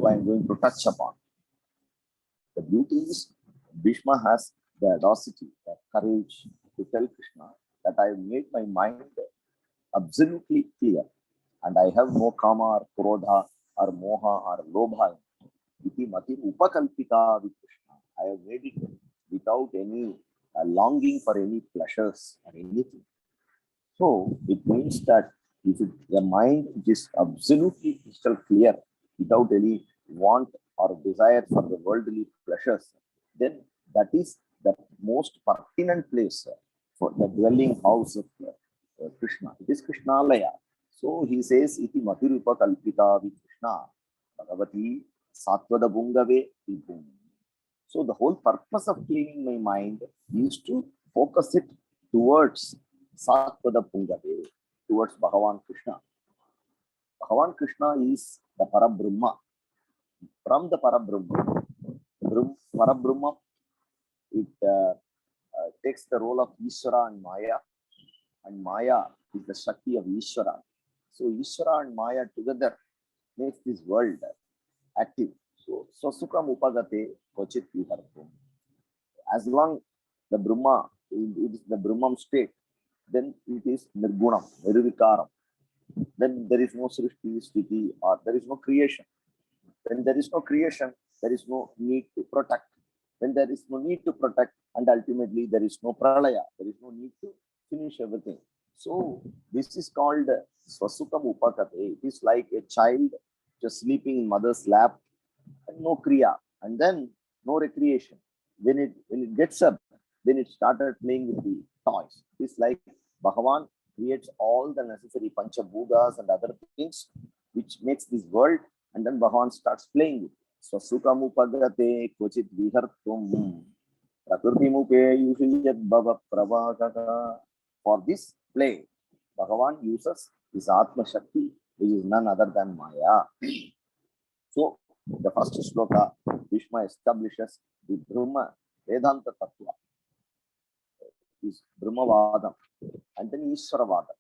I am going to touch upon. The beauty is Bhishma has the audacity, the courage to tell Krishna that I have made my mind absolutely clear and I have no kama or krodha or moha or lobha. Iti mati upakalpita with Krishna. I have made it without any longing for any pleasures or anything. So it means that if the mind is absolutely crystal clear without any want or desire for the worldly pleasures, then that is the most pertinent place for the dwelling house of Krishna. It is Krishnalaya. So he says, Iti Matirupa Kalpita with Krishna, Bhagavati Satvada Bungave Vipum. So the whole purpose of cleaning my mind is to focus it towards Satvada Bungave, towards Bhagavan Krishna. Bhagavan Krishna is the Parabrahma. From the Parabrahma, Parabrahma, it takes the role of Ishvara and Maya is the Shakti of Ishvara. So Ishvara and Maya together makes this world active. So Swasukam Upagate Kochit Vihartum. As long the Brahma, it is the Brahman state, then it is Nirgunam, Nirvikaram. Then there is no Srishti, Sthiti, or there is no creation. When there is no creation, there is no need to protect. When there is no need to protect, and ultimately there is no pralaya, there is no need to finish everything. So this is called Swasukam Upakate. It is like a child just sleeping in mother's lap, and no kriya, and then no recreation. When it gets up, then it started playing with the toys. It's like Bhagavan creates all the necessary panchabhutas and other things which makes this world, and then Bhagavan starts playing with it. Swasukam upagate kochit vihartum prakriti mupe yushiyat bhava pravakaka. For this play, Bhagavan uses his Atma Shakti, which is none other than Maya. So the first sloka, Bhishma establishes the Brahma Vedanta Tattva, is Brahmavada, and then Ishvaravada.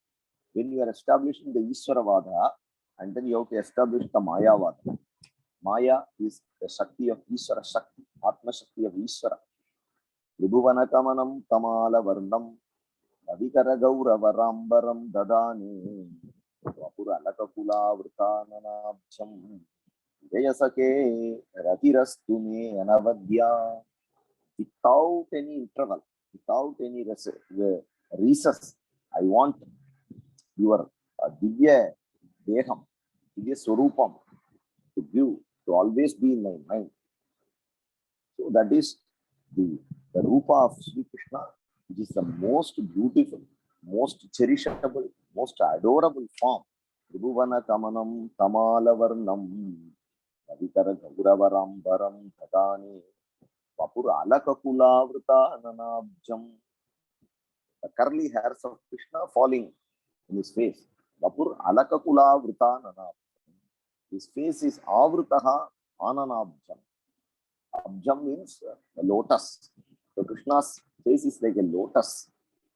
When you are establishing the Ishvaravada, and then you have to establish the Mayavada. Maya is the Shakti of Ishvara Shakti, Atma Shakti of Ishvara. Vibhuvana Kamanam Kamala Varnam Avikara Gauravarambaram Dadani Vapura Lakakula Vrtananabcham Jayasake Ratirastume Anavadya. Without any interval, without any recess, I want your Divya Deham, Divya Swarupam to give, to always be in my mind. So that is the Rupa of Sri Krishna, which is the most beautiful, most cherishable, most adorable form. Tribhuvana Kamanam Tamalavarnam Avikara Gauravarambaram Dhadani Vapura Alakakula Vrtananabjam. The curly hairs of Krishna falling in his face. Vapur Alakakula Vrtananabjam. His face is Avrutaha Ananabjam. Abjam means a lotus. So Krishna's face is like a lotus.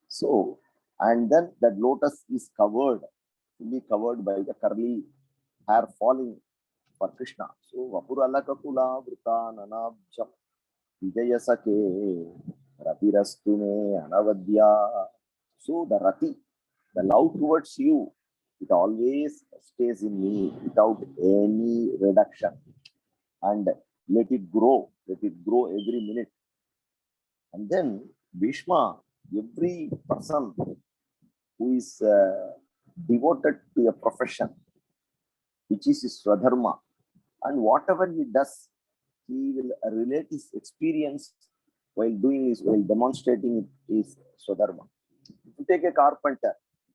So, and then that lotus is covered, fully covered by the curly hair falling for Krishna. So, Vapuralakakula Vrtananabjam Vijayasake Ratirastume Anavadya. So, the Rati, the love towards you, it always stays in me without any reduction. And let it grow every minute. And then Bhishma, every person who is devoted to a profession, which is his Swadharma, and whatever he does, he will relate his experience while doing his, while demonstrating his Swadharma. If you take a carpenter,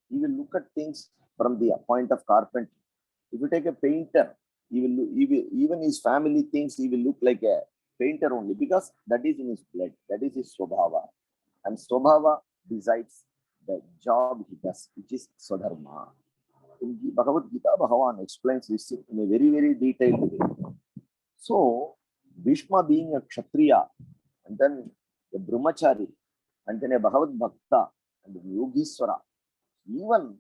he will look at things from the point of carpentry. If you take a painter, he will even his family thinks he will look like a painter only, because that is in his blood, that is his Swabhava. And Swabhava decides the job he does, which is Swadharma. In Bhagavad Gita, Bhagavan explains this in a very, very detailed way. So, Bhishma being a Kshatriya, and then a Brahmachari, and then a Bhagavad Bhakta, and a Yogiswara, even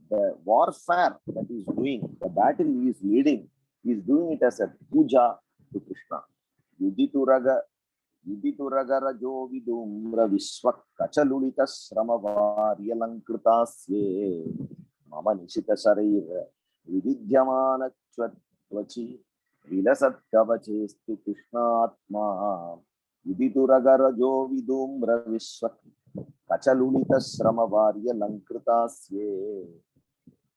the warfare that he is doing, the battle he is leading, He is doing it as a puja to Krishna. Yudituraga vidumra vishwak kachalulita sramavaryalankrtasye mama nishita sharira vividyamana tvachi vilasat kavachestu krishnatma Yudituraga vidumra vishwak kachalulita sramavaryalankrtasye.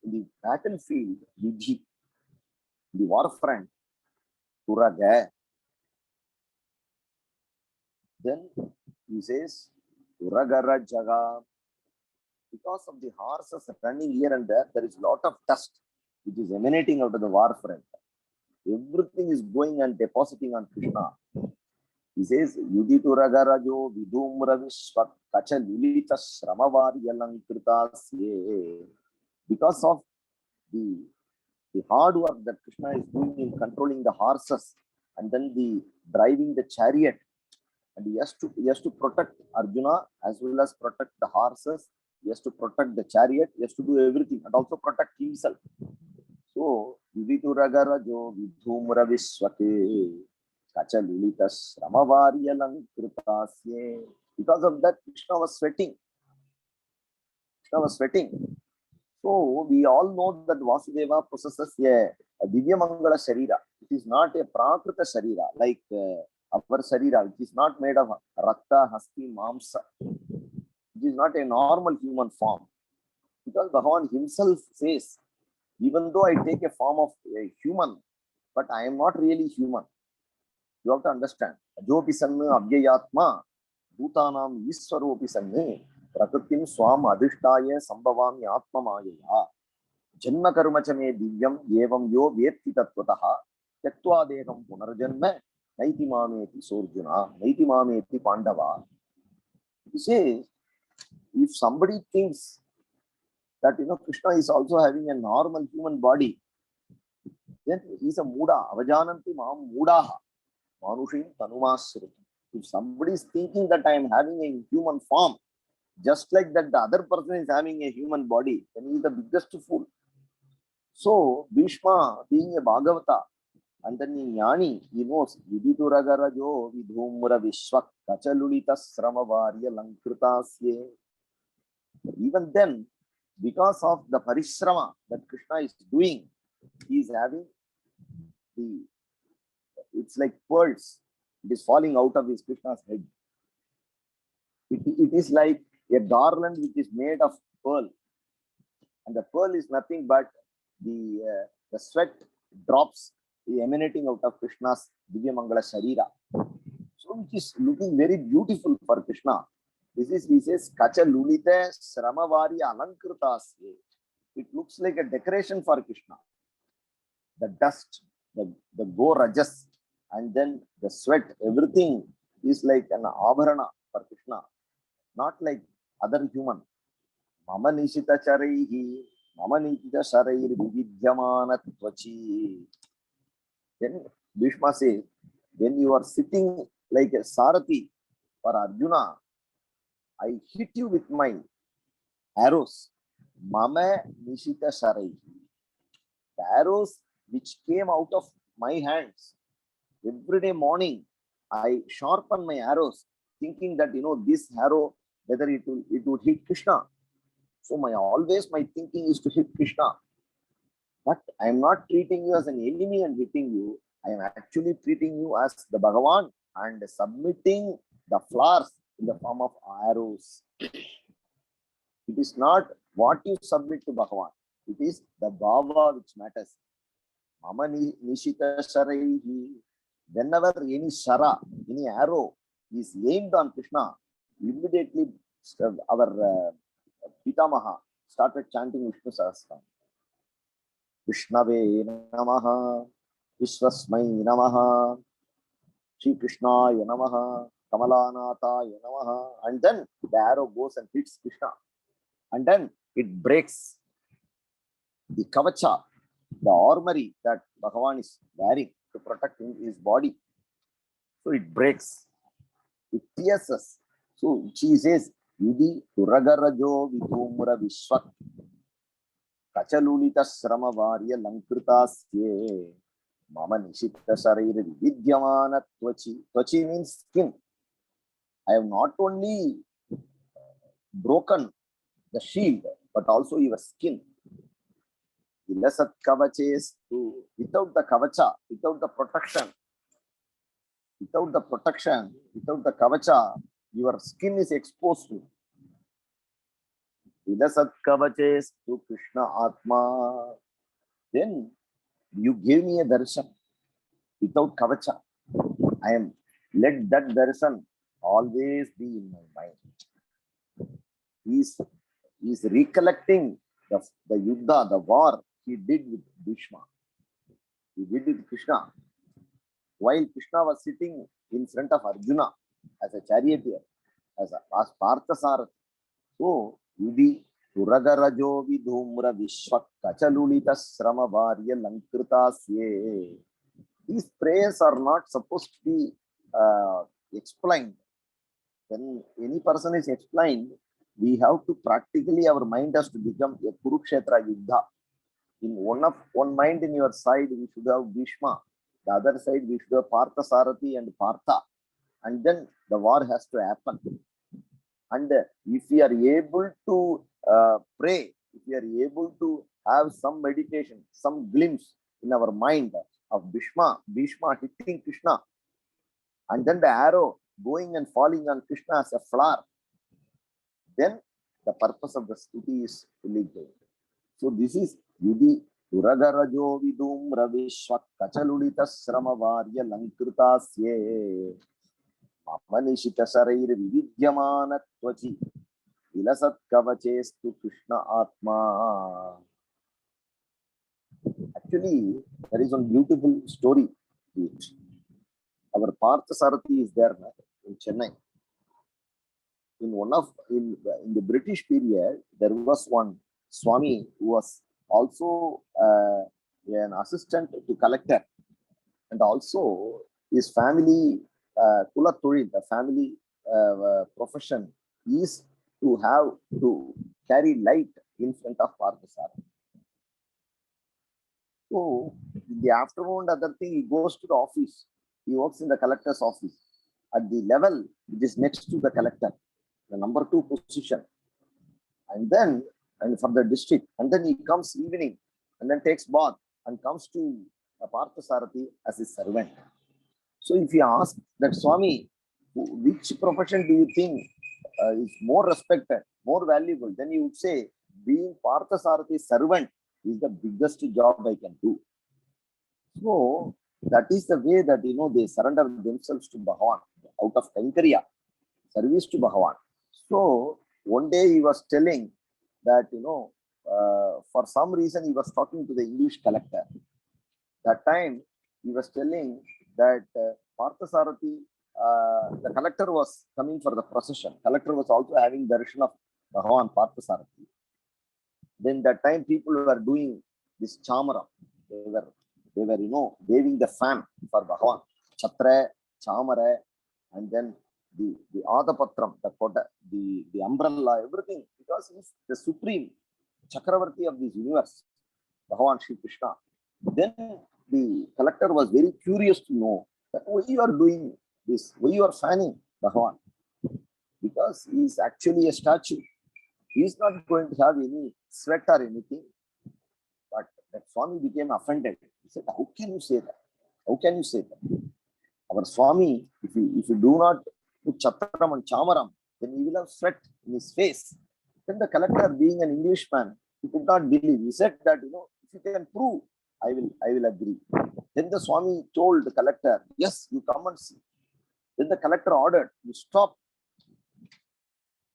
In the battlefield, Vidhi, the war front, Turaga. Then he says, Turagara Jaga. Because of the horses running here and there is a lot of dust which is emanating out of the war front. Everything is going and depositing on Krishna. He says, Yudituragarajo vidumra vishwak kachalulita sramavaryalankrtasye. Because of the hard work that Krishna is doing in controlling the horses and then the driving the chariot, and he has to protect Arjuna as well as protect the horses. He has to protect the chariot. He has to do everything and also protect himself. So, Yudituraga vidumra vishwake kachalulita sramavaryalankrtasye. Because of that, Krishna was sweating. So we all know that Vasudeva possesses a Divya Mangala Sharira. It is not a Prakrita Sharira like our Sharira. It is not made of Rakta, Hasti, Mamsa. It is not a normal human form. Because Bhagavan himself says, even though I take a form of a human, but I am not really human. You have to understand. Ajopi sanna abhyayatma bhutanam iswaropi sanne prakritim swam adhishtaya sambhavami atma mayaya janma karma cha me divyam evam yo vetti tattvataha tyaktva deham punarjanma naiti mameti sorjuna naiti mameti pandava. He says, if somebody thinks that Krishna is also having a normal human body, then he is a muda. Avajananti mam mudaha manushim tanumasruti. If somebody is thinking that I am having a human form, just like that the other person is having a human body, then he is the biggest fool. So Bhishma, being a Bhagavata and then a Jnani, he knows Yudituraga vidumra vishwak kachalulita sramavaryalankrtasye. Even then, because of the parishrama that Krishna is doing, he is having it's like pearls. It is falling out of his Krishna's head. It is like a garland which is made of pearl. And the pearl is nothing but the sweat drops emanating out of Krishna's Divya Mangala Sharira. So which is looking very beautiful for Krishna. This is, he says, Kacha Lulite Sramavari Alankrtasye. It looks like a decoration for Krishna. The dust, the go rajas, and then the sweat, everything is like an abharana for Krishna, not like other human. Mama nishita charaihi, mama nishita sharair vividyamana tvachi. Then Bhishma says, when you are sitting like a Sarathi for Arjuna, I hit you with my arrows. Mama nishita sharaih. The arrows which came out of my hands. Every day morning, I sharpen my arrows, thinking that this arrow, whether it would hit Krishna. So my thinking is to hit Krishna. But I am not treating you as an enemy and hitting you. I am actually treating you as the Bhagavan and submitting the flowers in the form of arrows. It is not what you submit to Bhagavan. It is the Bhava which matters. Mama nishita sharaihi. Whenever any shara, any arrow is aimed on Krishna, immediately our Pitamaha started chanting Vishnu Sahasranam. Vishnave namaha, Vishwasmai namaha, Shri Krishnaya namaha, Kamalanataya namaha. And then the arrow goes and hits Krishna. And then it breaks the kavacha, the armory that Bhagavan is wearing to protect his body. So it breaks. It pierces. So she says, Yudi Turagarajo vidumra vishwak kachalulita sramavarya lankrtasye. Mama Nishita Sarira Vidyamana Tvachi. Tvachi means skin. I have not only broken the shield, but also your skin. Ilasat kavaches to without the kavacha, without the protection, without the kavacha, your skin is exposed to. Ilasat kavaches to Krishna Atma. Then you gave me a darshan without kavacha. I am let that darshan always be in my mind. He is recollecting the yuddha, the war he did with Bhishma. He did with Krishna. While Krishna was sitting in front of Arjuna as a charioteer, as Parthasarathi. So, Yudhi Turagarajo Vidhumra Vishwak Kachalulita Srama Varya Lankritasye. These prayers are not supposed to be explained. When any person is explained, we have to practically, our mind has to become a Kurukshetra Yuddha. In one mind in your side, we should have Bhishma. The other side, we should have Parthasarathi and Partha. And then the war has to happen. And if we are able to pray, if we are able to have some meditation, some glimpse in our mind of Bhishma hitting Krishna, and then the arrow going and falling on Krishna as a flower, then the purpose of the stuti is fully gained. So this is Yudhi Uragarajo Vidum Ravishwak Kachalulita Sramavarya Lankritasye Manishita Sarair Vividyamana Tvachi Ilasat Kavaches to Krishna Atma. Actually, there is one beautiful story. Our Parthasarathi is there in Chennai. In the British period, there was one Swami who was also an assistant to collector, and also his family Kula Turil, the family profession is to carry light in front of Parthasarathi. So in the afternoon, other thing, he goes to the office. He works in the collector's office at the level which is next to the collector, the number 2 position, and for the district, and then he comes evening and then takes bath and comes to Parthasarathi as his servant. So if you ask that Swami, which profession do you think is more respected, more valuable, then you would say being Parthasarathi servant is the biggest job I can do. So that is the way that they surrender themselves to Bhagavan out of Kainkariya, service to Bhagavan. So one day he was telling that for some reason he was talking to the English collector. That time he was telling that Parthasarathi, the collector was coming for the procession. Collector was also having darshan of Bhagavan Parthasarathi. Then that time people were doing this chamara. They were waving the fan for Bhagavan. Chatra, chamara, and then the Adapatram, the umbrella, everything, because he's the supreme Chakravarti of this universe, Bhagavan Shri Krishna. Then the collector was very curious to know that why you are doing this, why you are fanning Bhagavan, because he is actually a statue. He is not going to have any sweat or anything. But that Swami became offended. He said, how can you say that? How can you say that? Our Swami, if you do not put Chatram and Chamaram, then he will have sweat in his face. Then the collector, being an Englishman, he could not believe. He said that, if you can prove, I will agree. Then the Swami told the collector, yes, you come and see. Then the collector ordered, you stop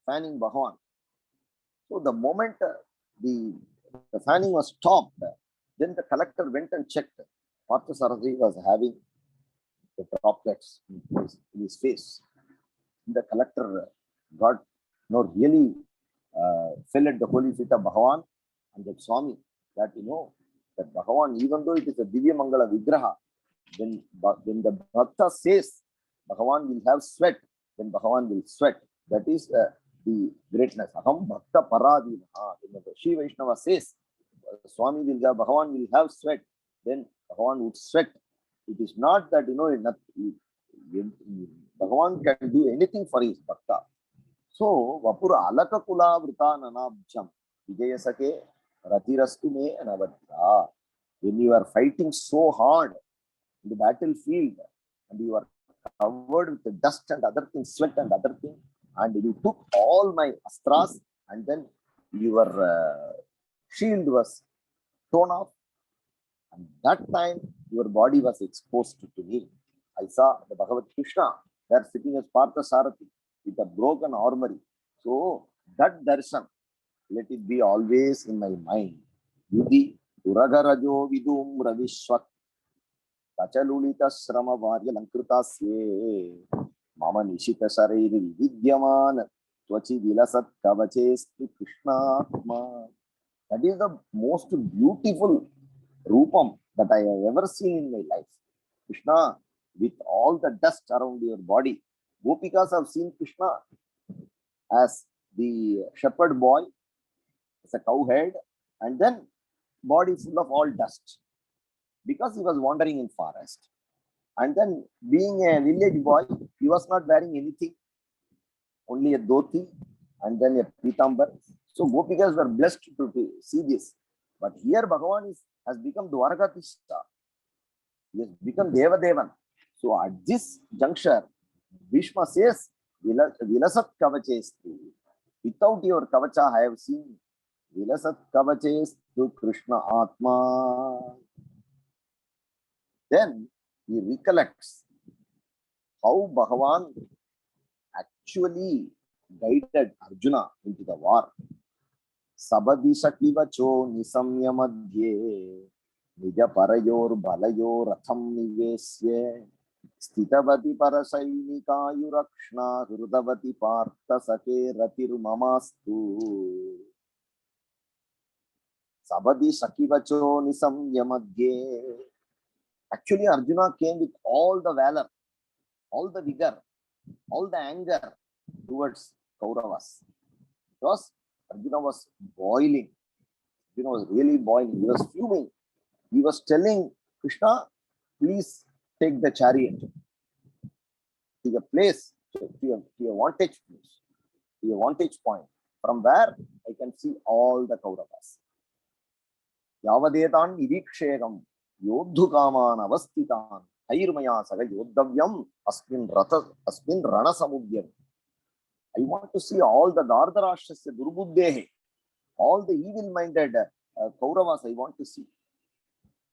fanning Bhagavan. So the moment the fanning was stopped, then the collector went and checked. Parthasarathi was having the droplets in his face. The collector got really fell at the holy feet of Bhagavan and the Swami that that Bhagavan, even though it is a Divya Mangala Vigraha, when the Bhakta says Bhagavan will have sweat, then Bhagavan will sweat. That is the greatness. Aham Bhakta Paradinaha. When the Shri Vaishnava says Swami will have, Bhagavan will have sweat, then Bhagavan would sweat It is not that, Bhagavan can do anything for his bhakta. So, Vapura alaka kula vrita nanabjam vijayasake ratirastu me anavadya. When you are fighting so hard in the battlefield and you are covered with the dust and other things, sweat and other things, and you took all my astras, and then your shield was torn off, and that time your body was exposed to me. I saw the Bhagavad Krishna there sitting as Partha Sarathi with a broken armory. So that darshan, let it be always in my mind. Yudhi uragarajo vidum ravishwat Tachalulita Srama Varya Lankrutasye Mama Nishita Sariri Vidyaman Twachi Vilasat Kavachestu Krishnatma. That is the most beautiful Rupam that I have ever seen in my life. Krishna, with all the dust around your body. Gopikas have seen Krishna as the shepherd boy, as a cowhead, and then body full of all dust, because he was wandering in forest. And then being a village boy, he was not wearing anything, only a dhoti and then a pitambar. So Gopikas were blessed to see this. But here Bhagavan has become Dwarkatishta. He has become Devadevan. So at this juncture, Bhishma says, Vilasat Kavachestu. Without your Kavacha, I have seen Vilasat Kavachestu Krishna Atma. Then he recollects how Bhagavan actually guided Arjuna into the war. Sabadisha kivacho nisamya madhye nija parayor balayor ratham nivesye stitavati parasainika yurakshna hrudavati partha sake ratir mamastu. Sabadisha kivacho nisamya madhye. Actually, Arjuna came with all the valor, all the vigor, all the anger towards Kauravas. Because Arjuna was boiling. Arjuna was really boiling. He was fuming. He was telling Krishna, please take the chariot to a place, to a vantage place, to a vantage point, from where I can see all the Kauravas. Yavadetan idikshegam yodhukaman avastitan hairmaya saga yodhavyam asmin rana samudyam. I want to see all the Dardharashtrasya Durbuddhehe, all the evil-minded Kauravas I want to see.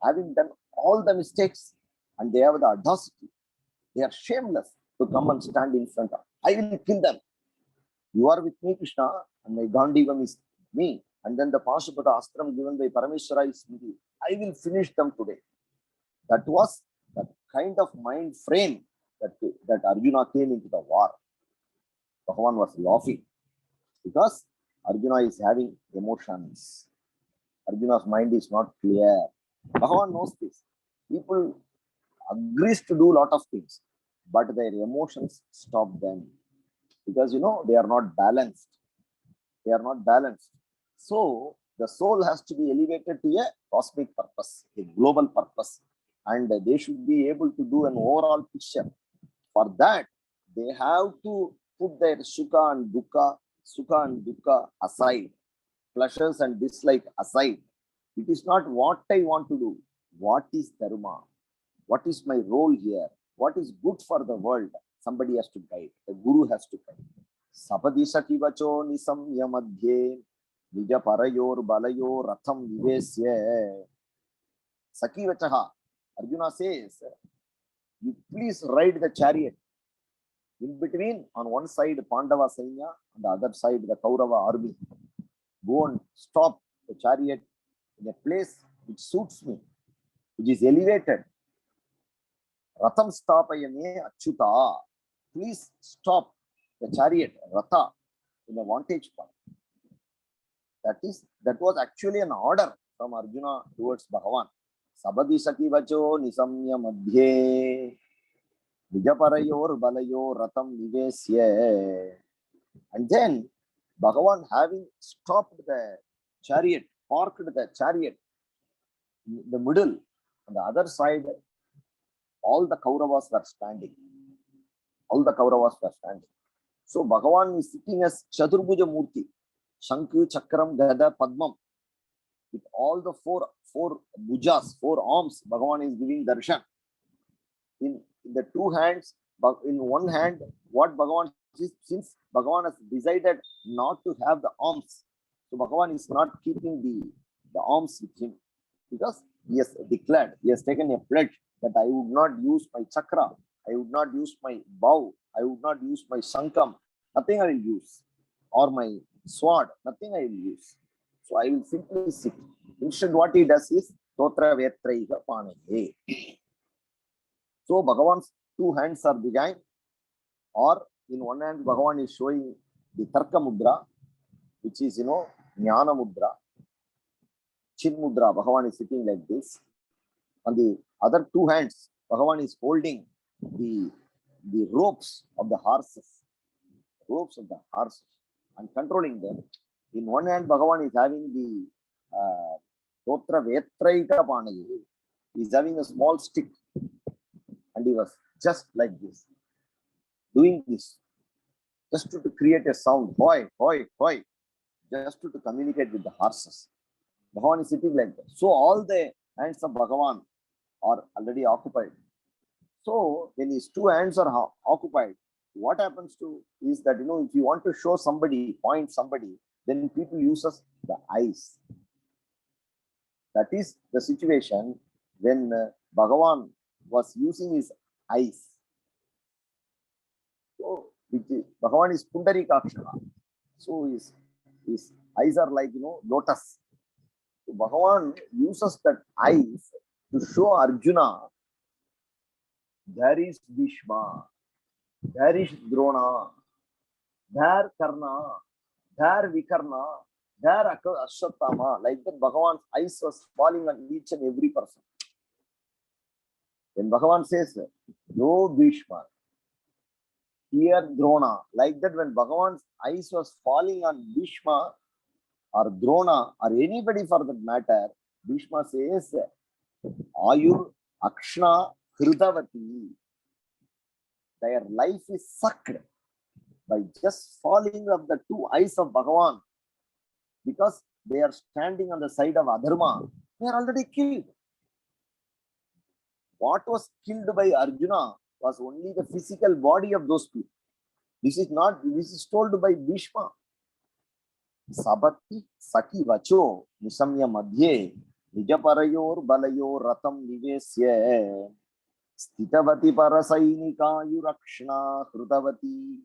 Having done all the mistakes, and they have the audacity, they are shameless to come and stand in front of. I will kill them. You are with me, Krishna, and my Gandivam is me. And then the Pashupata Astram given by Parameshwara is with you. I will finish them today. That was the kind of mind frame that Arjuna came into the war. Bhagavan was laughing because Arjuna is having emotions. Arjuna's mind is not clear. Bhagavan knows this. People agrees to do a lot of things, but their emotions stop them because they are not balanced. They are not balanced. So the soul has to be elevated to a cosmic purpose, a global purpose, and they should be able to do an overall picture. For that, they have to put their sukha and dukkha aside, pleasures and dislike aside. It is not what I want to do. What is dharma? What is my role here? What is good for the world? Somebody has to guide. The guru has to guide. Sapadisha kivacho nisamya madhye nija parayor balayor ratham vivesya. Sakivachaha. Arjuna says, you please ride the chariot. In between, on one side, Pandava Sainya, on the other side, the Kaurava army. Go and stop the chariot in a place which suits me, which is elevated. Ratham stapayame achyuta. Please stop the chariot, Ratha, in a vantage point. That was actually an order from Arjuna towards Bhagavan. Sabadi saki vacho nisamya madhye Vijaparayor balayor ratam nivesya. And then Bhagavan, having stopped the chariot, parked the chariot in the middle, on the other side, all the Kauravas were standing. All the Kauravas were standing. So Bhagavan is sitting as Chaturbuja Murti, Shankhu, Chakram, Gada, Padmam. With all the four bhujas, four arms, Bhagavan is giving darshan. In the two hands, in one hand, what Bhagavan is, since Bhagavan has decided not to have the arms, so Bhagavan is not keeping the arms with him, because he has declared, he has taken a pledge that I would not use my chakra, I would not use my bow, I would not use my shankam, nothing I will use, or my sword, nothing I will use. So I will simply sit. Instead, what he does is Totra Vetraiha Panehe. So Bhagavan's two hands are behind, or in one hand, Bhagavan is showing the Tarka Mudra, which is, Jnana Mudra. Chin Mudra, Bhagavan is sitting like this. On the other two hands, Bhagavan is holding the ropes of the horses, and controlling them. In one hand, Bhagavan is having the Totra Vetraika Panehe. He is having a small stick, and he was just like this, doing this, just to create a sound, hoi, hoi, hoi, just to communicate with the horses. Bhagavan is sitting like that. So all the hands of Bhagavan are already occupied. So when his two hands are occupied, what happens to is that, if you want to show somebody, point somebody, then people uses the eyes. That is the situation when Bhagavan was using his eyes. So Bhagavan is Pundarikakshana. So his eyes are like, lotus. So Bhagavan uses that eyes to show Arjuna, there is Bhishma, there is Drona, there Karna, there Vikarna, there Ashwatthama. Like that, Bhagavan's eyes was falling on each and every person. When Bhagavan says, no Bhishma, here Drona, like that, when Bhagavan's eyes was falling on Bhishma or Drona or anybody for that matter, Bhishma says, Ayur Akshna Hridavati. Their life is sucked by just falling of the two eyes of Bhagavan, because they are standing on the side of Adharma. They are already killed. What was killed by Arjuna was only the physical body of those people. This is told by Bhishma. Sabati Saki Vacho Nisamya Madhye Nijaparayor Balayor Ratam Nivesya Stitavati Parasainika Yurakshna Hrutavati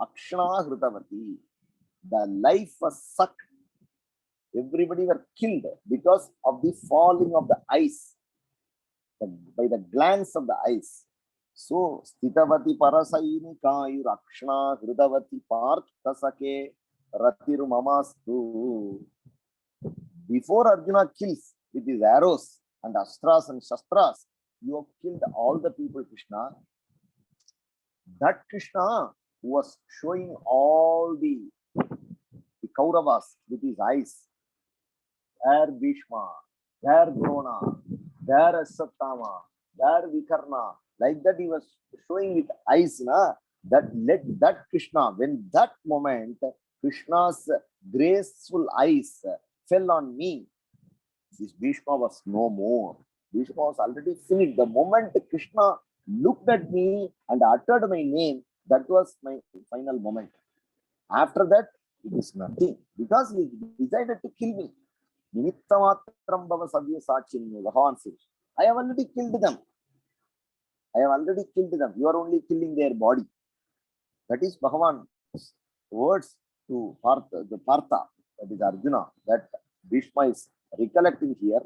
Akshna Hrutavati. The life was sucked. Everybody were killed because of the falling of the eyes, by the glance of the eyes. So Stitavati Parasainika Yurakshna Hrutavati Parthasake Ratir Mamastu. Before Arjuna kills with his arrows and astras and shastras, you have killed all the people, Krishna. That Krishna who was showing all the Kauravas with his eyes, there Bhishma, there Drona, there Ashwatthama, there Vikarna, like that he was showing with eyes, that Krishna, when that moment Krishna's graceful eyes fell on me, this Bhishma was no more. Bhishma was already finished. The moment Krishna looked at me and uttered my name, that was my final moment. After that, it is nothing, because he decided to kill me. Nimittamatram bhava savya sachinyo, Bhagavan says, I have already killed them. You are only killing their body. That is Bhagavan's words to Partha, that is Arjuna, that Bhishma is recollecting here.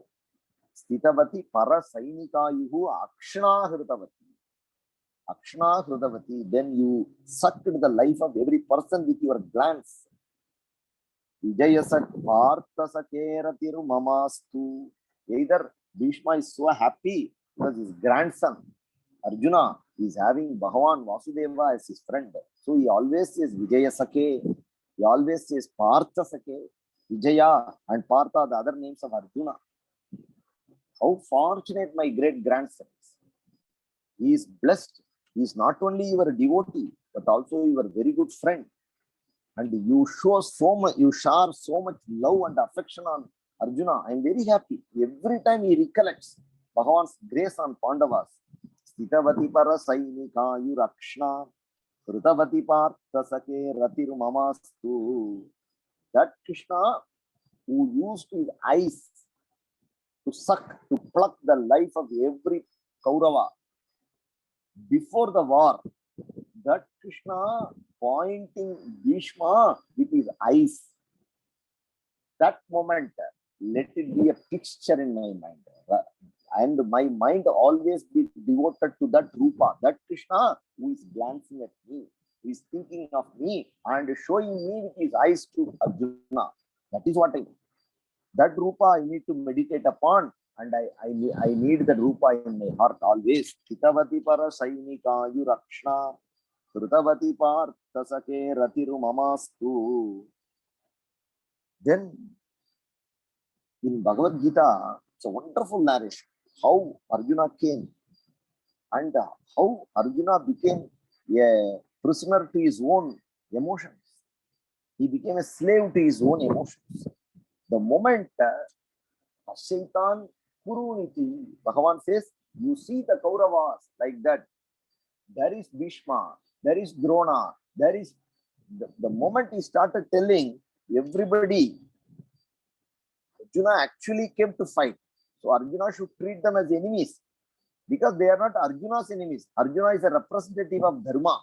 Stitavati Parasainikayuhu Akshna Hrutavati. Then you sucked the life of every person with your glance. Vijayasak Parthasakeratir Mamastu. Either Bhishma is so happy because his grandson Arjuna is having Bhagavan Vasudeva as his friend. So he always says Vijayasake, he always says Parthasake, Vijaya and Partha, the other names of Arjuna. How fortunate my great grandson is. He is blessed. He is not only your devotee, but also your very good friend. And you show so much, you share so much love and affection on Arjuna. I am very happy. Every time he recollects Bhagavan's grace on Pandavas. Sthitavati para sainika yurakshna Krutavati partha sake ratir mamastu. That Krishna who used his eyes to suck, to pluck the life of every Kaurava before the war, that Krishna pointing Bhishma with his eyes, that moment, let it be a picture in my mind. And my mind always be devoted to that Rupa, that Krishna who is glancing at me, who is thinking of me and showing me with his eyes to Arjuna. That is what I need. That Rupa I need to meditate upon, and I need the Rupa in my heart always. Hitavati para sainika yurakshna Krutavati partha sake ratiru mamastu. Then in Bhagavad Gita, it's a wonderful narration how Arjuna came and how Arjuna became a prisoner to his own emotions. He became a slave to his own emotions. The moment Shaitan Kuruniti, Bhagavan says, you see the Kauravas like that. There is Bhishma, there is Drona, there is the moment he started telling everybody, Arjuna actually came to fight. So Arjuna should treat them as enemies because they are not Arjuna's enemies. Arjuna is a representative of Dharma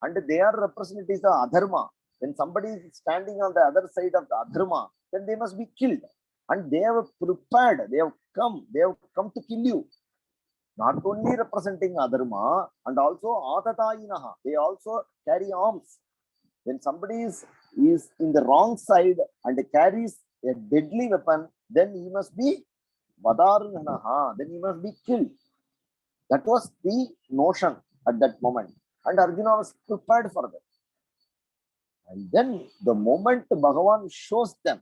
and they are representatives of Adharma. When somebody is standing on the other side of the Adharma, then they must be killed. And they have prepared, they have come to kill you. Not only representing Adharma and also Atatayinaha, they also carry arms. When somebody is in the wrong side and carries a deadly weapon, then he must be Vadarunanaha, then he must be killed. That was the notion at that moment. And Arjuna was prepared for that. And then the moment Bhagavan shows them,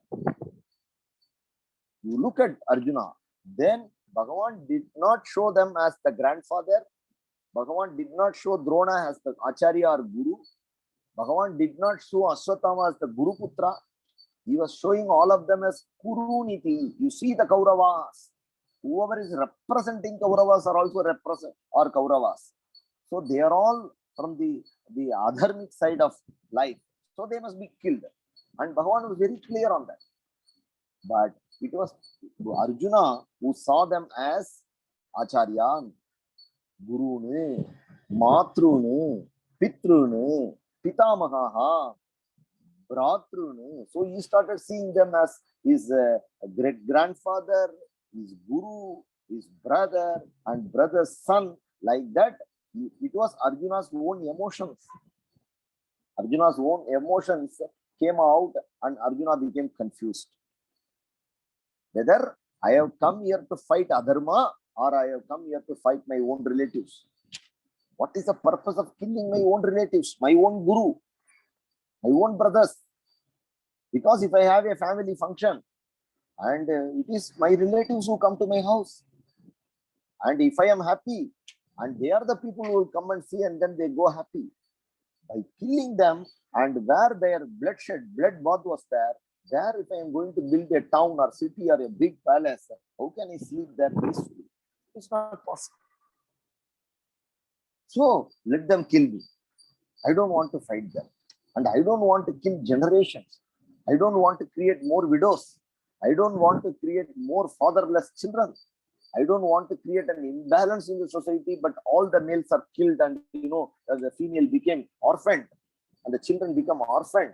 you look at Arjuna, then Bhagavan did not show them as the grandfather. Bhagavan did not show Drona as the Acharya or Guru. Bhagavan did not show Ashwatthama as the Guru Putra. He was showing all of them as Kuruniti. You see the Kauravas. Whoever is representing Kauravas are also or Kauravas. So they are all from the adharmic side of life. So they must be killed. And Bhagavan was very clear on that. But it was Arjuna who saw them as Acharyan, Gurune, Matrune, Pitrune, Pitamahaha, Bratrune. So he started seeing them as his great grandfather, his guru, his brother, and brother's son. Like that, it was Arjuna's own emotions. Arjuna's own emotions came out and Arjuna became confused. Whether I have come here to fight Adharma or I have come here to fight my own relatives. What is the purpose of killing my own relatives, my own guru, my own brothers? Because if I have a family function and it is my relatives who come to my house, and if I am happy and they are the people who will come and see and then they go happy, by killing them and where their bloodbath was there, if I am going to build a town or city or a big palace, how can I sleep there peacefully? It's not possible. So let them kill me. I don't want to fight them. And I don't want to kill generations. I don't want to create more widows. I don't want to create more fatherless children. I don't want to create an imbalance in the society, but all the males are killed and, the female became orphaned and the children become orphaned.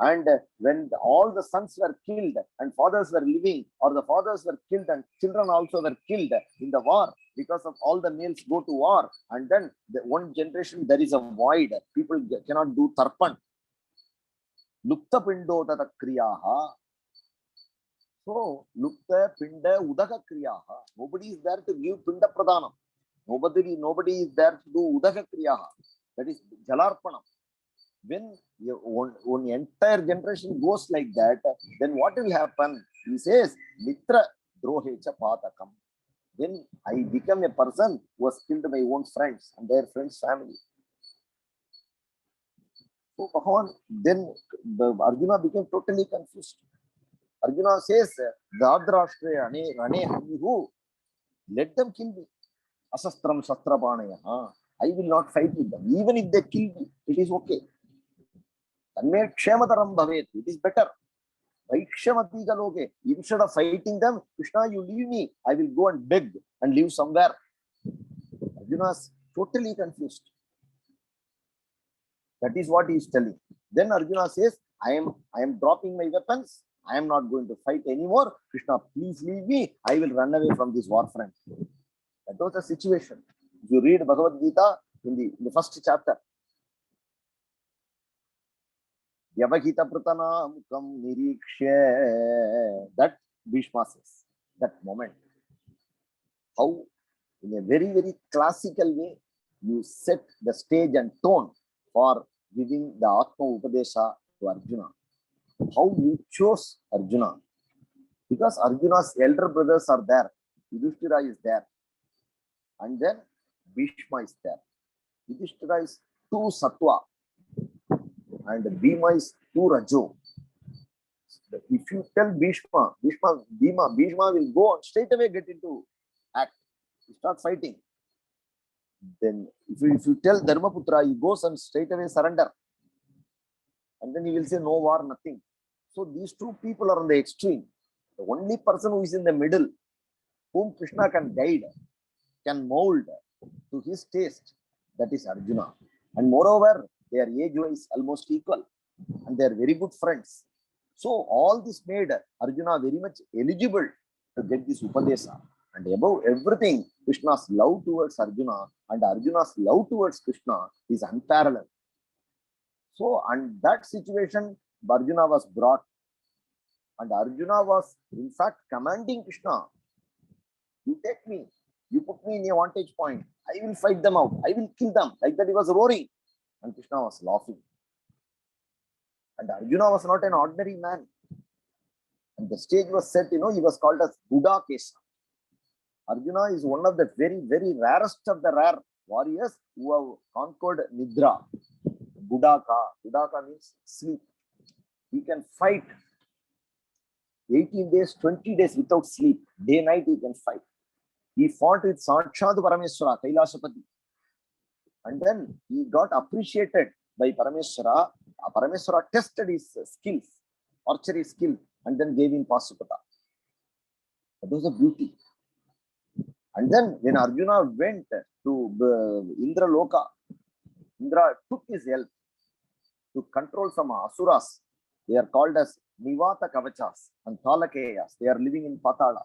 And when all the sons were killed and fathers were living, or the fathers were killed and children also were killed in the war, because of all the males go to war, and then the one generation there is a void. People cannot do tarpan. Lupta pindo tata kriyaha. So, lupta pinda udaka kriyaha. Nobody is there to give pinda pradhanam. Nobody is there to do udaka kriyaha. That is jalarpanam. When one entire generation goes like that, then what will happen? He says, Mitra drohecha patakam. Then I become a person who has killed my own friends and their friends' family. So Bhagavan, then Arjuna became totally confused. Arjuna says, Dhadrashtre Rane Havihu, let them kill me. Asastram Sastrapanaya. I will not fight with them. Even if they kill me, it is okay. Tanme Kshemataram Bhavet, it is better. Instead of fighting them, Krishna, you leave me. I will go and beg and live somewhere. Arjuna is totally confused. That is what he is telling. Then Arjuna says, I am dropping my weapons. I am not going to fight anymore. Krishna, please leave me. I will run away from this war front. That was the situation. If you read Bhagavad Gita in the first chapter, Yavahita Pratana Mukam Nirikshya, that Bhishma says, that moment. How, in a very, very classical way, you set the stage and tone for giving the Atma Upadesha to Arjuna. How you chose Arjuna. Because Arjuna's elder brothers are there. Yudhishthira is there. And then Bhishma is there. Yudhishthira is too Sattva. And Bhima is too Rajo. If you tell Bhishma will go and straight away get into act. You start fighting. Then if you tell Dharmaputra, he goes and straight away surrender. And then he will say no war, nothing. So these two people are on the extreme. The only person who is in the middle, whom Krishna can guide, can mold to his taste, that is Arjuna. And moreover, their age-wise almost equal. And they are very good friends. So all this made Arjuna very much eligible to get this Upadesha. And above everything, Krishna's love towards Arjuna and Arjuna's love towards Krishna is unparalleled. So, and that situation, Arjuna was brought. And Arjuna was, in fact, commanding Krishna. You take me. You put me in a vantage point. I will fight them out. I will kill them. Like that he was roaring. And Krishna was laughing. And Arjuna was not an ordinary man. And the stage was set, he was called as Buddha Kesha. Arjuna is one of the very, very rarest of the rare warriors who have conquered Nidra. Budaka means sleep. He can fight 18 days, 20 days without sleep. Day, night he can fight. He fought with Sakshat Parameswara, Kailashapati. And then he got appreciated by Parameswara. Parameswara tested his skills, archery skill, and then gave him Pasupata. That was a beauty. And then when Arjuna went to Indra Loka, Indra took his help to control some asuras. They are called as Nivata Kavachas and Talakeyas. They are living in Patala.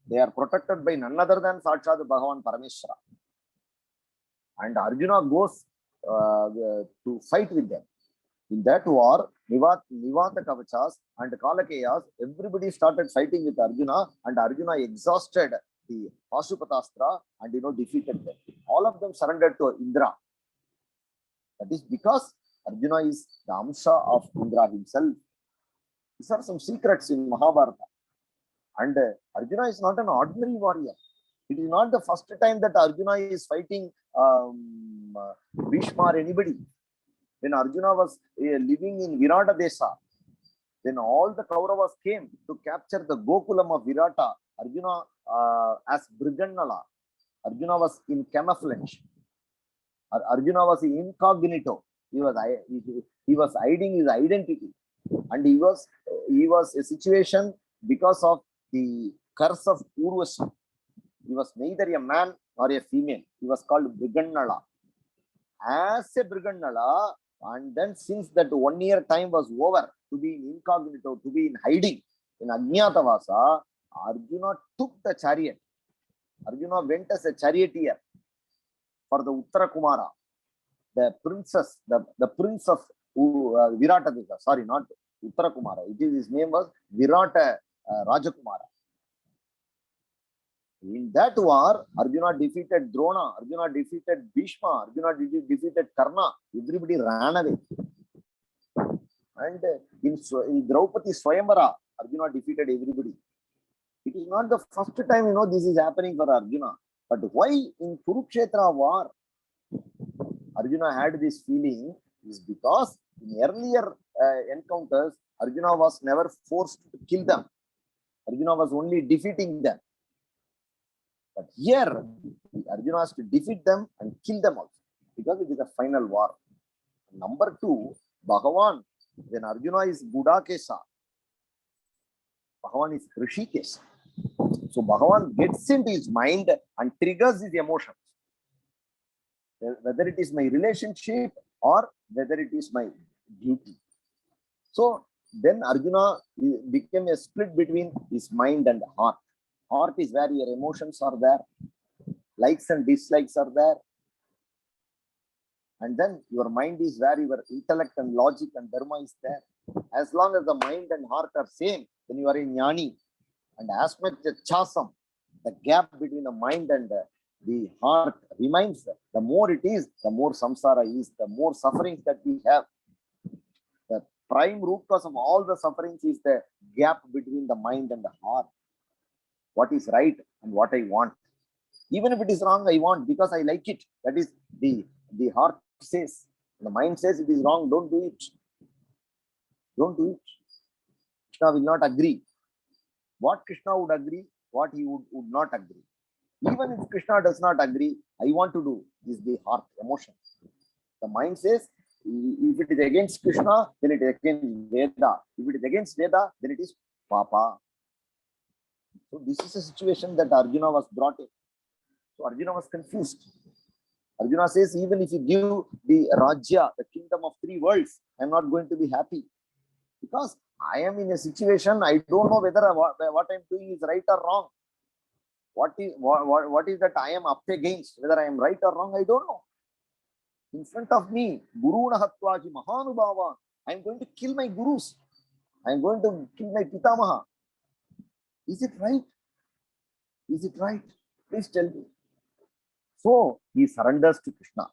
They are protected by none other than Sakshat Bhagavan Parameshwara. And Arjuna goes to fight with them. In that war, Nivata Kavachas and Kalakeyas, everybody started fighting with Arjuna, and Arjuna exhausted the Pasupatastra and defeated them. All of them surrendered to Indra. That is because Arjuna is the Amsha of Indra himself. These are some secrets in Mahabharata. And Arjuna is not an ordinary warrior. It is not the first time that Arjuna is fighting Bhishma or anybody. When Arjuna was living in Virata Desha, then all the Kauravas came to capture the Gokulam of Virata. Arjuna as Brigannala. Arjuna was in camouflage. Arjuna was incognito. He was hiding his identity. And he was a situation because of the curse of Urvashi. He was neither a man nor a female. He was called Brigannala. As a Brigannala, and then since that 1 year time was over, to be in incognito, to be in hiding, in Ajnatavasa, Arjuna took the chariot. Arjuna went as a charioteer for the Uttara Kumara, the princess, the prince of Virata Desha. Sorry, not Uttara Kumara. His name was Virata Rajakumara. In that war, Arjuna defeated Drona, Arjuna defeated Bhishma, Arjuna defeated Karna. Everybody ran away. And in Draupadi Swayamvara, Arjuna defeated everybody. It is not the first time, this is happening for Arjuna. But why in Kurukshetra war, Arjuna had this feeling is because in earlier encounters, Arjuna was never forced to kill them. Arjuna was only defeating them. But here, Arjuna has to defeat them and kill them also, because it is a final war. Number two, Bhagavan, when Arjuna is Gudakesa, Bhagavan is Rishikesa. So Bhagavan gets into his mind and triggers his emotions. Whether it is my relationship or whether it is my duty. So then Arjuna became a split between his mind and heart. Heart is where your emotions are there, likes and dislikes are there. And then your mind is where your intellect and logic and dharma is there. As long as the mind and heart are same, then you are a jnani. And as much as chasam, the gap between the mind and the heart remains, the more it is, the more samsara is, the more sufferings that we have. The prime root cause of all the sufferings is the gap between the mind and the heart. What is right and what I want. Even if it is wrong, I want because I like it. That is the heart says. The mind says it is wrong, don't do it. Don't do it. Krishna will not agree. What Krishna would agree, what he would not agree. Even if Krishna does not agree, I want to do is the heart emotion. The mind says, if it is against Krishna, then it is against Veda. If it is against Veda, then it is Papa. So this is a situation that Arjuna was brought in. So Arjuna was confused. Arjuna says, even if you give the Rajya, the kingdom of 3 worlds, I am not going to be happy. Because I am in a situation, I don't know whether what I am doing is right or wrong. What is that I am up against? Whether I am right or wrong, I don't know. In front of me, Guru Nahatvaji Mahanubhava, I am going to kill my gurus. I am going to kill my Pitamaha. Is it right? Is it right? Please tell me. So he surrenders to Krishna.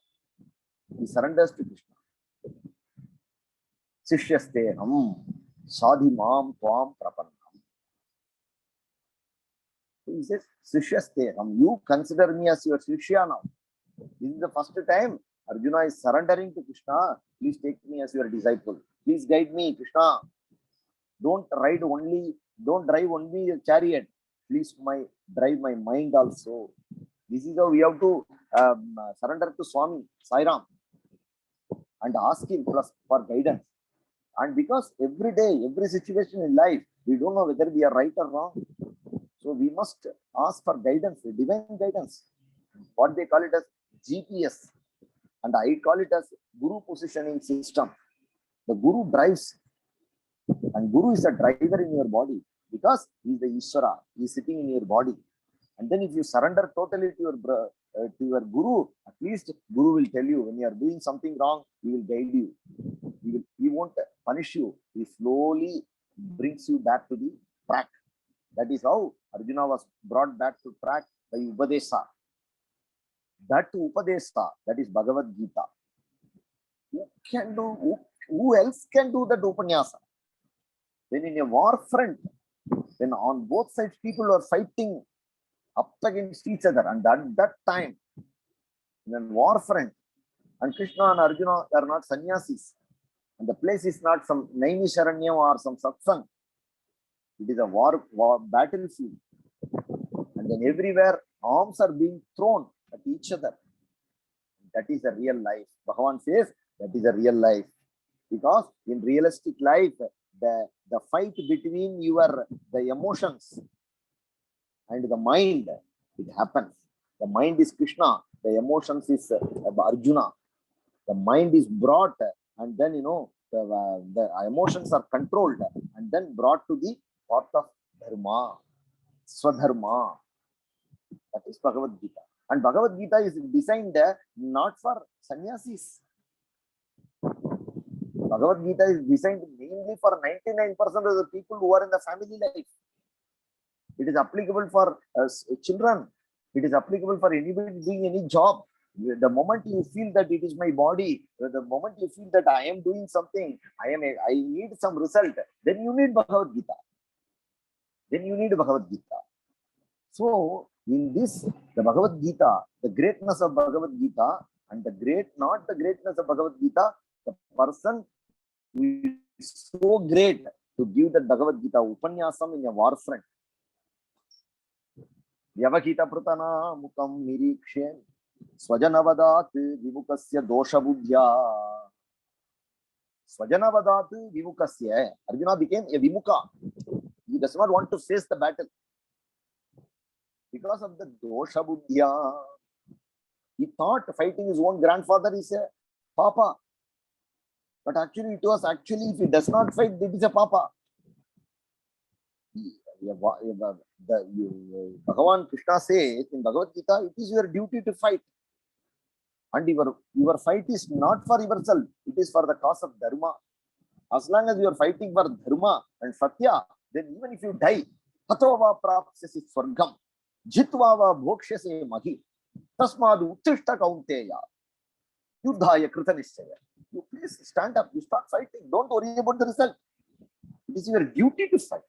He surrenders to Krishna. Sishyasteham sadhimam tvam prapannam. He says, Sishyasteham, you consider me as your Shishya now. This is the first time Arjuna is surrendering to Krishna. Please take me as your disciple. Please guide me, Krishna. Don't drive only a chariot. Please drive my mind also. This is how we have to surrender to Swami Sai Ram and ask him for guidance. And because every day, every situation in life, we don't know whether we are right or wrong. So we must ask for guidance, divine guidance. What they call it as GPS. And I call it as Guru positioning system. The Guru drives. And Guru is a driver in your body. Because he is the Ishvara. He is sitting in your body. And then if you surrender totally to your Guru, at least Guru will tell you when you are doing something wrong, he will guide you. He won't punish you. He slowly brings you back to the track. That is how Arjuna was brought back to track by Upadesa. That Upadesa, that is Bhagavad Gita. Who else can do that Upanyasa? When in a war front, when on both sides people are fighting up against each other, and at that time, in a war front, and Krishna and Arjuna are not sannyasis, and the place is not some Naimisharanyam or some satsang. It is a war battlefield. And then everywhere arms are being thrown at each other. That is a real life. Bhagavan says that is a real life. Because in realistic life, the fight between the emotions and the mind, it happens. The mind is Krishna, the emotions is Arjuna. The mind is brought, and then the emotions are controlled and then brought to the path of dharma, swadharma. That is Bhagavad Gita. And Bhagavad Gita is designed not for sannyasis. Bhagavad Gita is designed mainly for 99% of the people who are in the family life. It is applicable for children. It is applicable for anybody doing any job. The moment you feel that it is my body, the moment you feel that I am doing something, I need some result, then you need Bhagavad Gita. then you need Bhagavad Gita. So in this, the Bhagavad Gita, the greatness of Bhagavad Gita, and not the greatness of Bhagavad Gita, the person who is so great to give the Bhagavad Gita Upanyasam in a war front. Vyavahita Pratana Mukam Nirikshen Swajanavadat Vimukasya Dosha Buddhya. Swajanavadat Vimukasya. Arjuna became a Vimuka. He does not want to face the battle because of the Dosha Buddhya. He thought fighting his own grandfather is a papa. But actually, if he does not fight, it is a papa. Bhagavan Krishna says in Bhagavad Gita, it is your duty to fight. And your fight is not for yourself, it is for the cause of Dharma. As long as you are fighting for Dharma and Satya, then even if you die, Hatova prapsyasi swargam, jitvava bhokshyase mahi, tasmadu uttishta kaunteya, yuddhaya krita nishchaya. You please stand up, you start fighting, don't worry about the result. It is your duty to fight.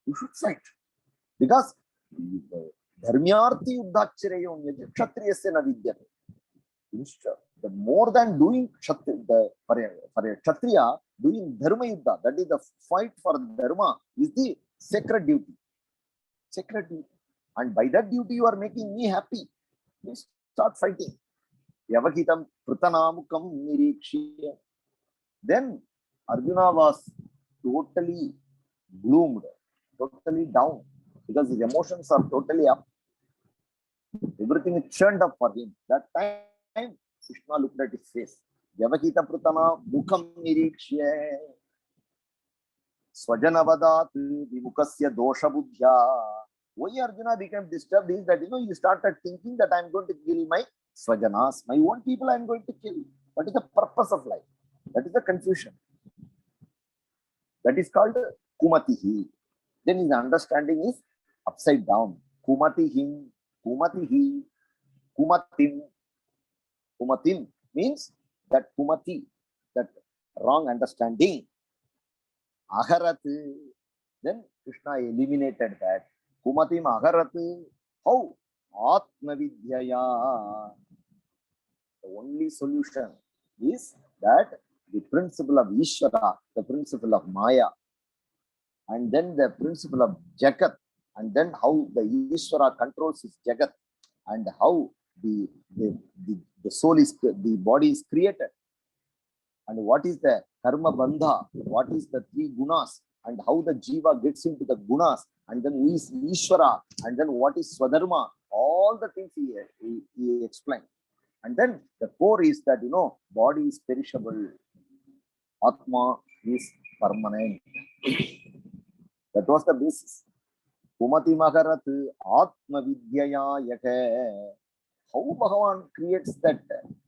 You should fight. Because dharmyarthi yuddhachareyo kshatriyasya na vidyate. The more than doing for a kshatriya, doing dharma yuddha, that is the fight for dharma, is the sacred duty. Sacred duty. And by that duty, you are making me happy. Please start fighting. Yavakitam Prutanamukam Nirikshya. Then Arjuna was totally gloomed, totally down, because his emotions are totally up. Everything is churned up for him. That time, Krishna looked at his face. Yavakita Prutana Mukam Nirikshya Swajanavadat Vimukasya Dosha Buddhya. Why Arjuna became disturbed is that, he started thinking that I am going to kill my Swajanas, my own people I am going to kill. What is the purpose of life? That is the confusion. That is called Kumatihi. Then his understanding is upside down. Kumatihim, Kumatihi, Kumatim. Kumatim means that Kumati, that wrong understanding. Aharat. Then Krishna eliminated that. Kumatim Aharat. How? Atma Vidyaya. The only solution is that the principle of Ishvara, the principle of Maya, and then the principle of Jagat, and then how the Ishvara controls his Jagat, and how the soul is, the body is created, and what is the Karma Bandha, what is the three gunas, and how the Jiva gets into the gunas, and then who is Ishvara, and then what is Swadharma, all the things he explained. And then the core is that, body is perishable, Atma is permanent. That was the basis. Kumati Magarat Atma Vidyaya Yake. How Bhagavan creates that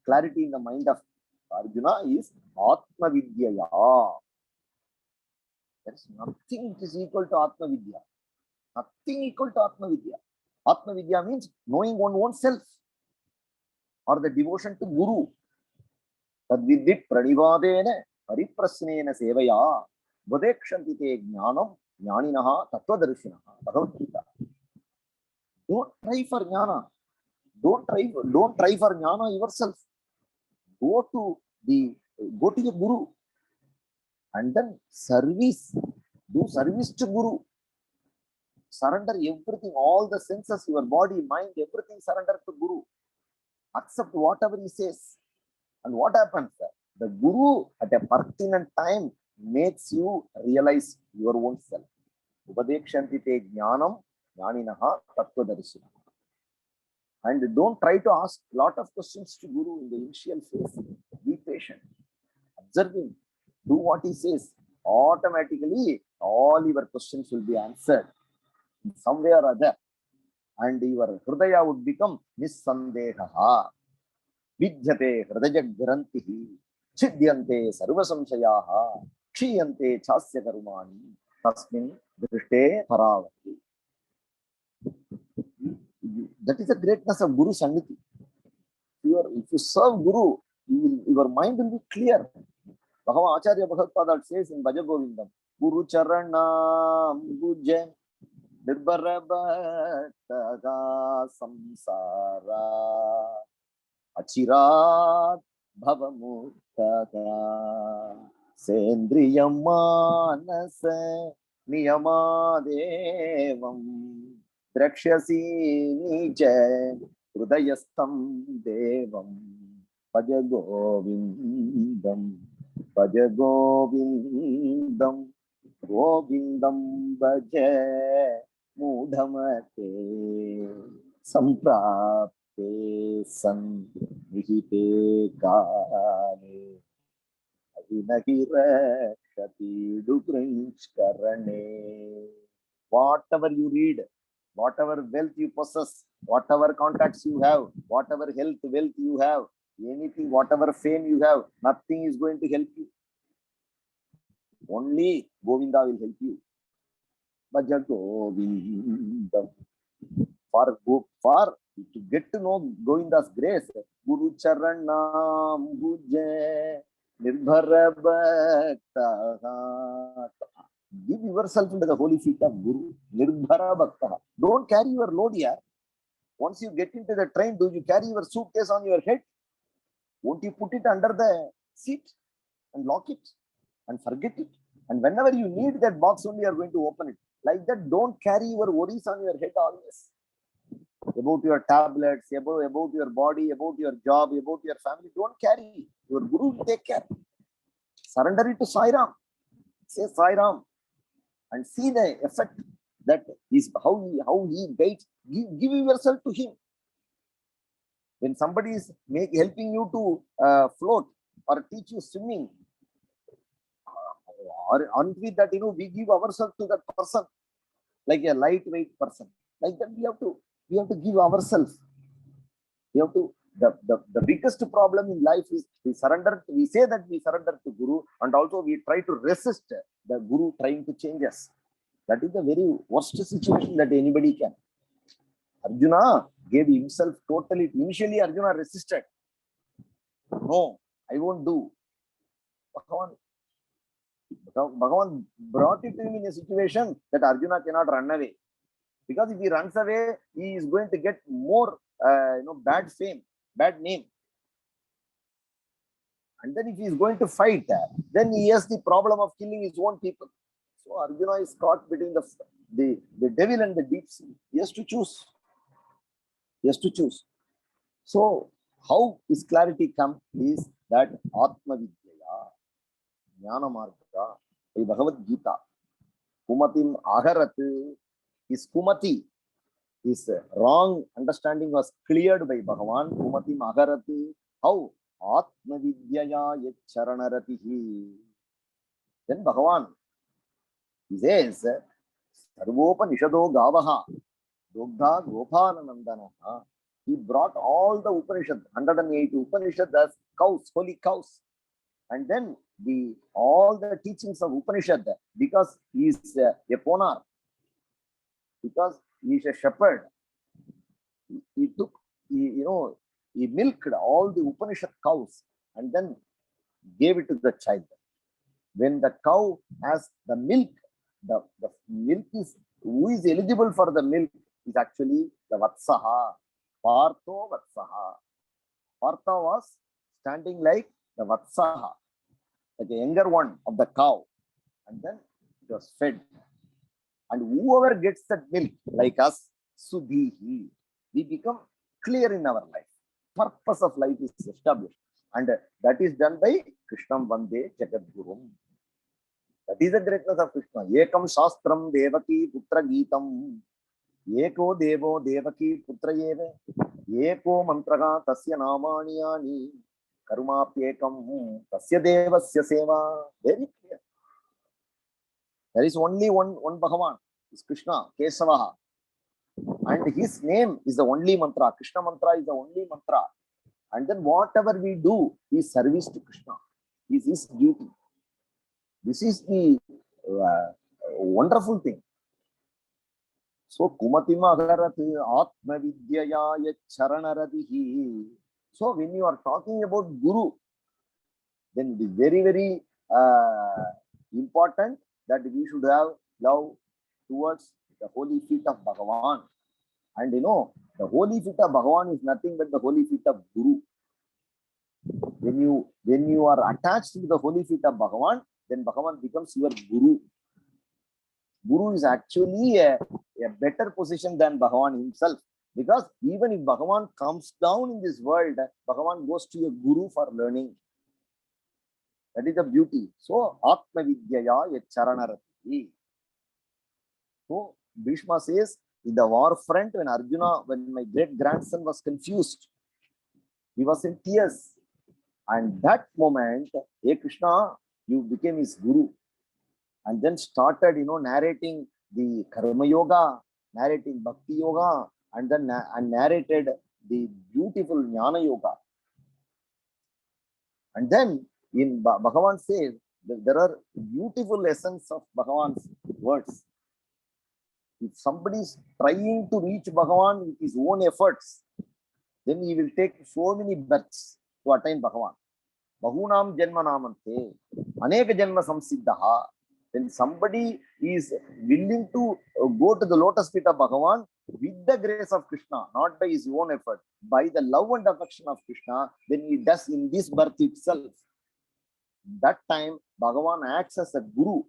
clarity in the mind of Arjuna is Atma Vidyaya. There is nothing is equal to Atma Vidya. Nothing equal to Atma Vidya. Atma Vidya means knowing one's self, or the devotion to Guru. Tadvidit pranivadena pariprasnena sevaya vadekshanti te jnanam jnaninaha tattvadarshinaha. Bhagavad Gita. Don't try for jnana. Don't try for jnana yourself. Go to your Guru, and then service. Do service to Guru. Surrender everything, all the senses, your body, mind, everything surrender to Guru. Accept whatever he says. And what happens? The Guru at a pertinent time makes you realize your own self. Upadekshanti te jnanam jnaninaha tattvadarshinaha. And don't try to ask a lot of questions to Guru in the initial phase. Be patient. Observe him. Do what he says. Automatically, all your questions will be answered in some way or other. And your hridaya would become nissandehaha. Vidyate hridaya grantihi. Chidyante sarvasamsayaha. Kshiyante chasya karumani. Tasmin drishte paravati. That is the greatness of Guru Sanniti. If you serve Guru, your mind will be clear. Bhagavan Acharya Bhagavad says in Bhaja Govindam, Guru Charanam Buje Nirbharabhataga Samsara Achirat Bhavamuktaga Sendriyam Manasa Niyamadevam Drakshasi Nije Hrudayastam Devam Bhaja Govindam Bhaja Govindam Govindam Bhaja Mudhamate Samprapte San Nihite Kane Adinahira Shati Dugrinchkarane. Whatever you read, whatever wealth you possess, whatever contacts you have, whatever health, wealth you have, anything, whatever fame you have, nothing is going to help you. Only Govinda will help you. Bhaja Govindam. For to get to know Govinda's grace, Guru Charanam Bhuje Nirbhara Bhaktaha. Give yourself into the holy feet of Guru. Nirbhara Bhaktaha. Don't carry your load here. Once you get into the train, do you carry your suitcase on your head? Won't you put it under the seat and lock it and forget it? And whenever you need that box, only you are going to open it. Like that, don't carry your worries on your head always. About your tablets, about your body, about your job, about your family. Don't carry. Your Guru will take care. Surrender it to Sai Ram. Say Sai Ram. And see the effect that is how he guides. Give yourself to him. When somebody is helping you to float or teach you swimming, aren't we that we give ourselves to that person like a lightweight person? Like that, we have to give ourselves. We have to. The biggest problem in life is we surrender. We say that we surrender to Guru, and also we try to resist the Guru trying to change us. That is the very worst situation that anybody can. Arjuna gave himself totally. Initially, Arjuna resisted. No, I won't do. Bhagavan brought it to him in a situation that Arjuna cannot run away. Because if he runs away, he is going to get more bad fame, bad name. And then if he is going to fight, then he has the problem of killing his own people. So Arjuna is caught between the devil and the deep sea. He has to choose. He has to choose. So how his clarity comes is that Atma Vidyaya, Jnana Marga, by Bhagavad Gita, Kumatim Aharat, his Kumati, his wrong understanding was cleared by Bhagavan. Kumatim Aharat, how? Atma Vidyaya Charanaratihi. Then Bhagavan, he says, Sarvopanishado Gavaha, Dogdha Gopala. He brought all the Upanishad, 108 Upanishad as cows, holy cows. And then all the teachings of Upanishad, because he is a ponar, because he is a shepherd, he milked all the Upanishad cows and then gave it to the child. When the cow has the milk, the milk is, who is eligible for the milk is actually the Vatsaha, Partho Vatsaha. Partha was standing like the Vatsaha, like the younger one of the cow. And then it was fed. And whoever gets that milk, like us, Sudhihi, we become clear in our life. Purpose of life is established. And that is done by Krishnam Vande Jagadgurum. That is the greatness of Krishna. Ekam Shastram Devaki Putra Geetam. Eko Devo Devaki Putra Yeve. Eko Mantraga Tasya Namaniyani. Karumapyekam Tasya Devasya Seva. Very clear. There is only one Bhagavan. It's Krishna, Kesavaha. And his name is the only mantra. Krishna mantra is the only mantra. And then whatever we do is service to Krishna. Is his duty. This is the wonderful thing. So, Kumatima Agarati Atma Vidyaya Charanaradihi. So, when you are talking about Guru, then it is very, very important that we should have love towards the holy feet of Bhagavan. And the holy feet of Bhagavan is nothing but the holy feet of Guru. When you are attached to the holy feet of Bhagavan, then Bhagavan becomes your Guru. Guru is actually a better position than Bhagavan himself. Because even if Bhagavan comes down in this world, Bhagavan goes to a Guru for learning. That is the beauty. So, Atma Vidyaya Charanarati. So, Bhishma says, in the war front, when my great grandson was confused, he was in tears. And that moment, hey Krishna, you became his Guru. And then started, narrating the Karma Yoga, narrating Bhakti Yoga, and then narrated the beautiful Jnana Yoga. And then in Bhagavan says, there are beautiful essence of Bhagavan's words. If somebody is trying to reach Bhagavan with his own efforts, then he will take so many births to attain Bhagavan. Bahunam janma namante, aneka janma samsiddhaha. When somebody is willing to go to the lotus feet of Bhagavan with the grace of Krishna, not by his own effort, by the love and affection of Krishna, then he does in this birth itself. That time, Bhagavan acts as a Guru,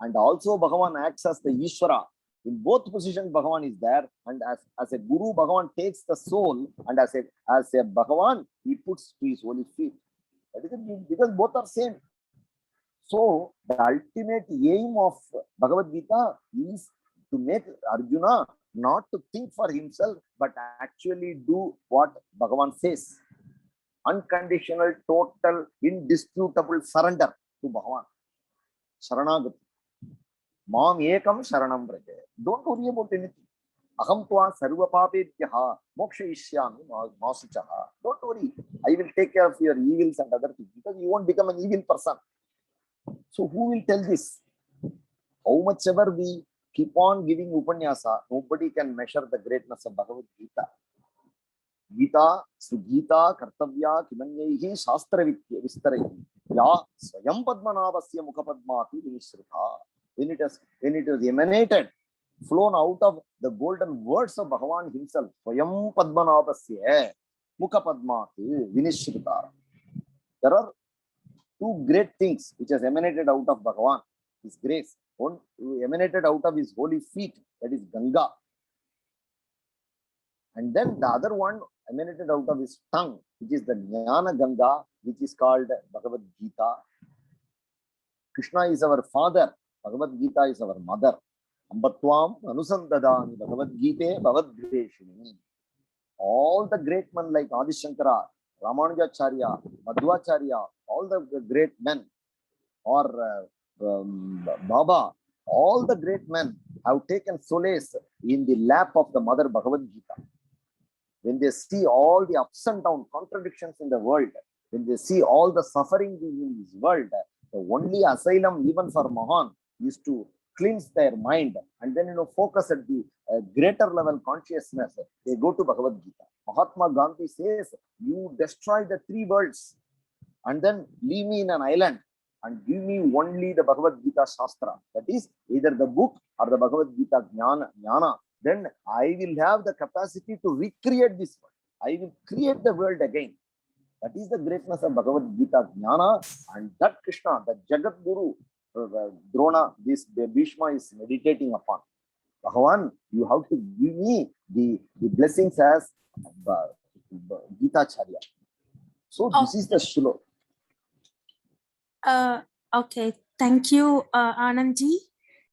and also Bhagavan acts as the Ishvara. In both positions, Bhagavan is there, and as a Guru, Bhagavan takes the soul, and as a Bhagavan, he puts to his holy feet. That is it, because both are same. So, the ultimate aim of Bhagavad Gita is to make Arjuna not to think for himself, but actually do what Bhagavan says. Unconditional, total, indisputable surrender to Bhagavan. Sharanagati. Mam ekam sharanam vraja. Don't worry about anything. Aham tva sarva papebhyaha moksha ishyami masuchaha. Don't worry. I will take care of your evils and other things, because you won't become an evil person. So who will tell this? How much ever we keep on giving upanyasa, nobody can measure the greatness of Bhagavad Gita. Gita, Sugita, Kartavya, Kimanyehi, Shastra Vistarehi, Ya, Swayam Padmanabhasya Mukhapadmati Vinishritha. When it was emanated, flown out of the golden words of Bhagavan himself, Swayam Padmanabhasya Mukhapadmati Vinishritha. There are two great things which has emanated out of Bhagavan, his grace. One emanated out of his holy feet, that is Ganga. And then the other one emanated out of his tongue, which is the Jnana Ganga, which is called Bhagavad Gita. Krishna is our father, Bhagavad Gita is our mother. Ambatvam Anusandadani Bhagavad Gita Bhavadgreshini. All the great men like Adi Shankara, Ramanujacharya, Madhvacharya, all the great men, or Baba, all the great men have taken solace in the lap of the mother Bhagavad Gita. When they see all the ups and downs, contradictions in the world, when they see all the suffering in this world, the only asylum even for Mahan is to cleanse their mind and then focus at the greater level consciousness. They go to Bhagavad Gita. Mahatma Gandhi says, you destroy the three worlds and then leave me in an island and give me only the Bhagavad Gita Shastra. That is either the book or the Bhagavad Gita Jnana. Then I will have the capacity to recreate this world. I will create the world again. That is the greatness of Bhagavad Gita Jnana, and that Krishna, the Jagat Guru, Drona, this Bhishma is meditating upon. Bhagavan, you have to give me the blessings as Gita Charya. So this is the Shlo. Okay, thank you, Anandji.